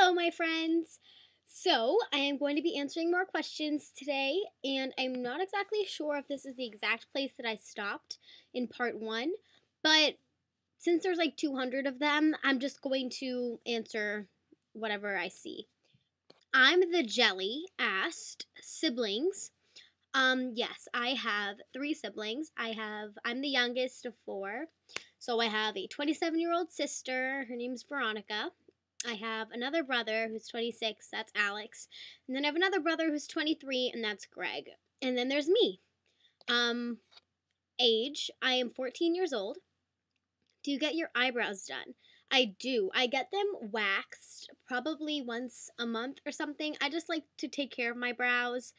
Hello, my friends. So, I am going to be answering more questions today, and I'm not exactly sure if this is the exact place that I stopped in part one, but since there's like 200 of them, I'm just going to answer whatever I see. I'm the Jelly asked siblings. Yes, I have three siblings. I'm the youngest of four. So I have a 27-year-old sister. Her name's Veronica. I have another brother who's 26. That's Alex. And then I have another brother who's 23, and that's Greg. And then there's me. Age, I am 14 years old. Do you get your eyebrows done? I do. I get them waxed probably once a month or something. I just like to take care of my brows,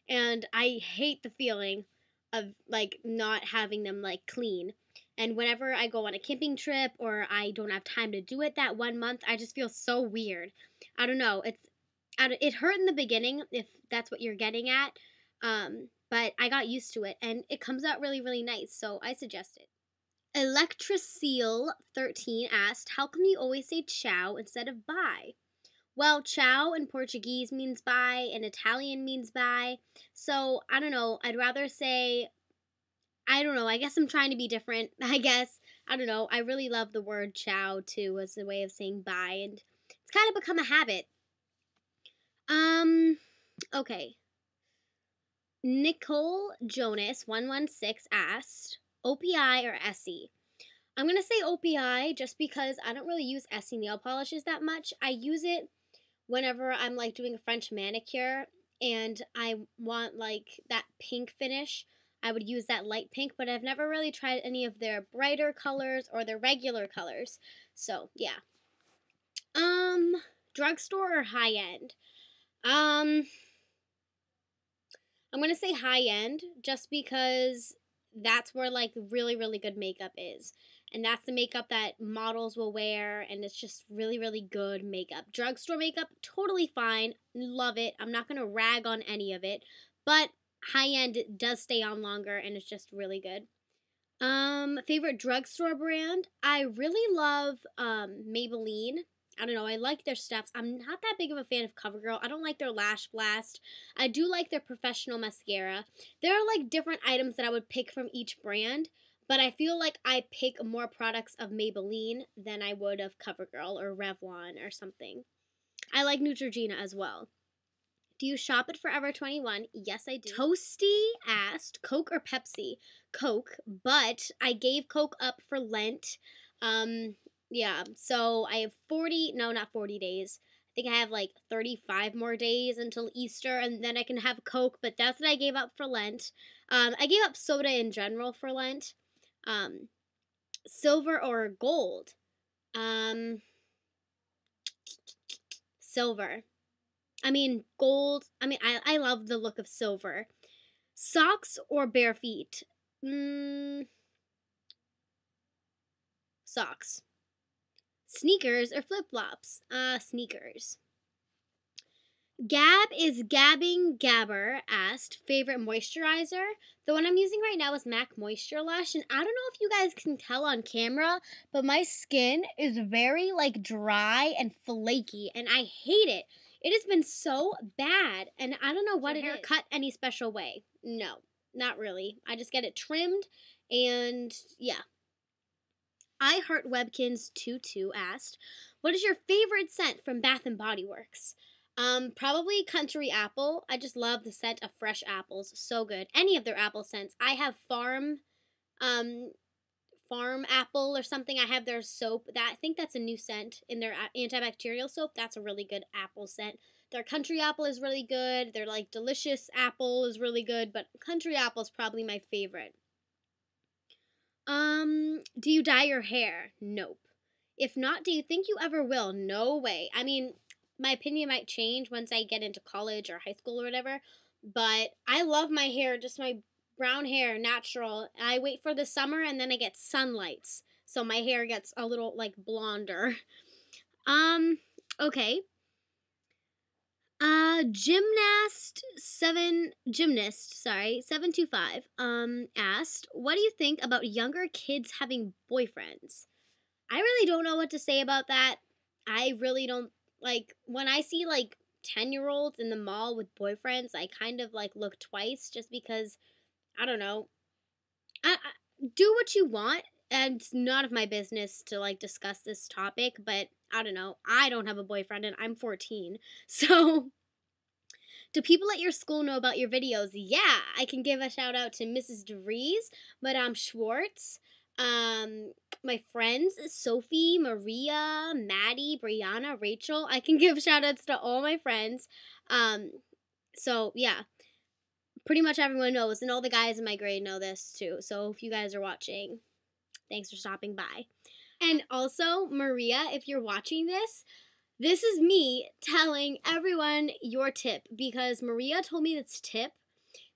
and I hate the feeling of like not having them like clean. And whenever I go on a camping trip or I don't have time to do it that 1 month, I just feel so weird. I don't know. It hurt in the beginning if that's what you're getting at. But I got used to it and it comes out really, really nice. So I suggest it. Electraseal13 asked, how come you always say ciao instead of bye? Well, ciao in Portuguese means bye, and Italian means bye. So, I don't know. I'd rather say, I don't know. I guess I'm trying to be different. I guess. I don't know. I really love the word ciao, too, as a way of saying bye, and it's kind of become a habit. Okay. Nicole Jonas 116 asked, OPI or Essie? I'm going to say OPI just because I don't really use Essie nail polishes that much. I use it whenever I'm like doing a French manicure and I want like that pink finish. I would use that light pink, but I've never really tried any of their brighter colors or their regular colors. So, yeah. Drugstore or high end? I'm going to say high end just because that's where like really, really good makeup is. And that's the makeup that models will wear, and it's just really, really good makeup. Drugstore makeup, totally fine. Love it. I'm not going to rag on any of it. But high-end does stay on longer, and it's just really good. Favorite drugstore brand? I really love Maybelline. I don't know, I like their stuff. I'm not that big of a fan of CoverGirl. I don't like their Lash Blast. I do like their Professional Mascara. There are like different items that I would pick from each brand, but I feel like I pick more products of Maybelline than I would of CoverGirl or Revlon or something. I like Neutrogena as well. Do you shop at Forever 21? Yes, I do. Toasty asked, Coke or Pepsi? Coke, but I gave Coke up for Lent. Yeah, so I have 40 days. I think I have like 35 more days until Easter, and then I can have Coke, but that's what I gave up for Lent. I gave up soda in general for Lent. Silver or gold? Silver. I mean, gold. I mean, I love the look of silver. Socks or bare feet? Socks. Sneakers or flip-flops? Sneakers. Gab is Gabbing Gabber asked, favorite moisturizer? The one I'm using right now is MAC Moisture Lush, and I don't know if you guys can tell on camera, but my skin is very, like, dry and flaky, and I hate it. It has been so bad, and I don't know what it is. Cut any special way? No, not really. I just get it trimmed, and yeah. I Heart Webkins 22 asked, what is your favorite scent from Bath & Body Works? Probably Country Apple. I just love the scent of fresh apples. So good. Any of their apple scents. I have Farm Apple or something. I have their soap. I think that's a new scent in their antibacterial soap. That's a really good apple scent. Their Country Apple is really good. Their like Delicious Apple is really good, but Country Apple is probably my favorite. Do you dye your hair? Nope. If not, do you think you ever will? No way. I mean, my opinion might change once I get into college or high school or whatever, but I love my hair, just my brown hair, natural. I wait for the summer and then I get sunlights, so my hair gets a little like blonder. Okay. Gymnast 725 asked, what do you think about younger kids having boyfriends? I really don't know what to say about that. I really don't Like, when I see, like, 10-year-olds in the mall with boyfriends, I kind of, like, look twice just because, I don't know. Do what you want, and it's none of my business to, like, discuss this topic, but I don't know. I don't have a boyfriend, and I'm 14. So, do people at your school know about your videos? Yeah, I can give a shout out to Mrs. DeVries, Madame Schwartz, um, my friends, Sophie, Maria, Maddie, Brianna, Rachel. I can give shout outs to all my friends. Um, so, yeah, pretty much everyone knows, and all the guys in my grade know this too. So, if you guys are watching, thanks for stopping by. And also, Maria, if you're watching this is me telling everyone your tip because Maria told me this tip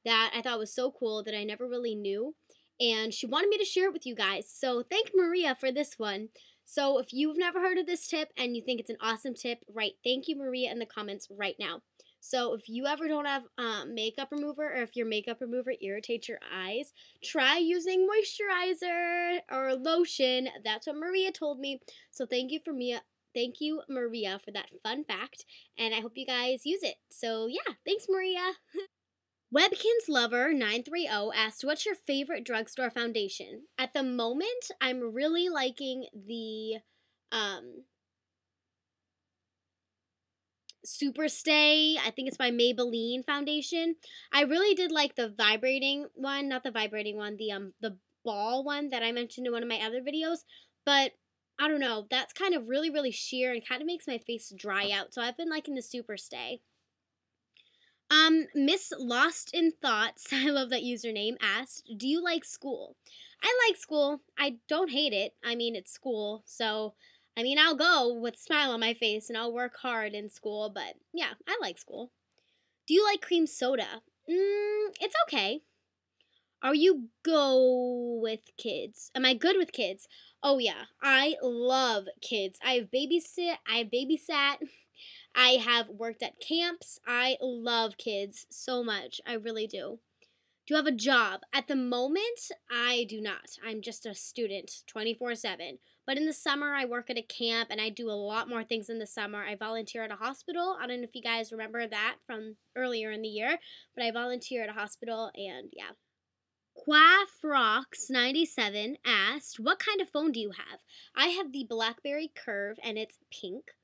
that I thought was so cool that I never really knew. And she wanted me to share it with you guys. So thank Maria for this one. So if you've never heard of this tip and you think it's an awesome tip, write thank you, Maria, in the comments right now. So if you ever don't have makeup remover, or if your makeup remover irritates your eyes, try using moisturizer or lotion. That's what Maria told me. So thank you, Maria, for that fun fact, and I hope you guys use it. So yeah, thanks, Maria. Webkin's Lover 930 asked, "What's your favorite drugstore foundation?" At the moment, I'm really liking the Superstay. I think it's by Maybelline foundation. I really did like the vibrating one, not the vibrating one, the ball one that I mentioned in one of my other videos. But I don't know, that's kind of really, really sheer and kind of makes my face dry out. So I've been liking the Superstay. Miss Lost in Thoughts, I love that username, asked, "Do you like school?" I like school. I don't hate it. I mean, it's school, so I mean, I'll go with a smile on my face and I'll work hard in school, but yeah, I like school. Do you like cream soda? It's okay. Are you go with kids? Am I good with kids? Oh yeah, I love kids. I have babysat. I have worked at camps. I love kids so much. I really do. Do you have a job? At the moment, I do not. I'm just a student 24/7. But in the summer, I work at a camp and I do a lot more things in the summer. I volunteer at a hospital. I don't know if you guys remember that from earlier in the year, but I volunteer at a hospital and yeah. Quafrox97 asked, "What kind of phone do you have?" I have the BlackBerry Curve and it's pink.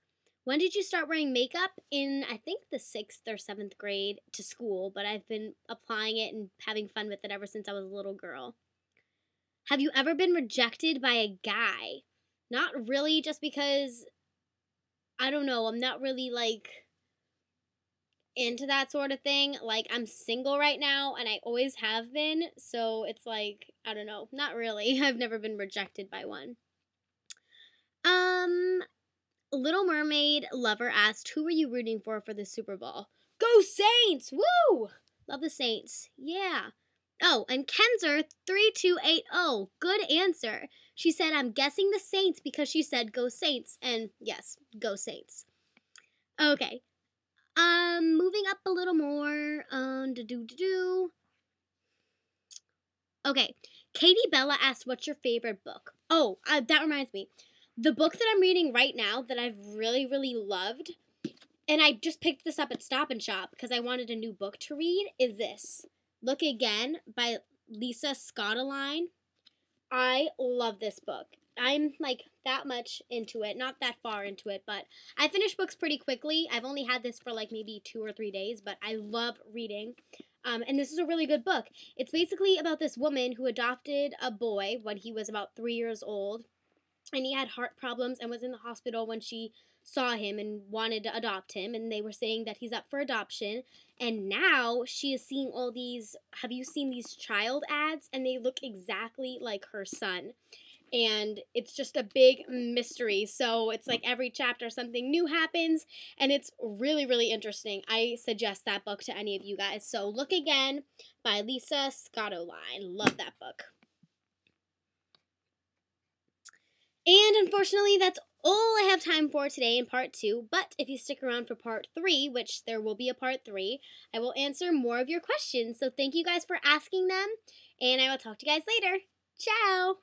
When did you start wearing makeup? In, I think, the 6th or 7th grade to school, but I've been applying it and having fun with it ever since I was a little girl. Have you ever been rejected by a guy? Not really, just because, I don't know, I'm not really, like, into that sort of thing. Like, I'm single right now, and I always have been, so it's like, I don't know, not really. I've never been rejected by one. Little Mermaid Lover asked, "Who were you rooting for the Super Bowl?" Go Saints! Woo! Love the Saints. Yeah. Oh, and Kenzer3280, good answer. She said, "I'm guessing the Saints," because she said go Saints. And yes, go Saints. Okay. Moving up a little more. Okay. Katie Bella asked, "What's your favorite book?" Oh, that reminds me. The book that I'm reading right now that I've really, really loved, and I just picked this up at Stop and Shop because I wanted a new book to read, is this. Look Again by Lisa Scottoline. I love this book. I'm like that much into it, not that far into it, but I finish books pretty quickly. I've only had this for like maybe 2 or 3 days, but I love reading. And this is a really good book. It's basically about this woman who adopted a boy when he was about 3 years old, and he had heart problems and was in the hospital when she saw him and wanted to adopt him, and they were saying that he's up for adoption. And now she is seeing all these, have you seen these child ads? And they look exactly like her son. And it's just a big mystery. So it's like every chapter something new happens, and it's really, really interesting. I suggest that book to any of you guys. So Look Again by Lisa Scottoline. Love that book. And unfortunately, that's all I have time for today in part 2. But if you stick around for part 3, which there will be a part 3, I will answer more of your questions. So thank you guys for asking them, and I will talk to you guys later. Ciao!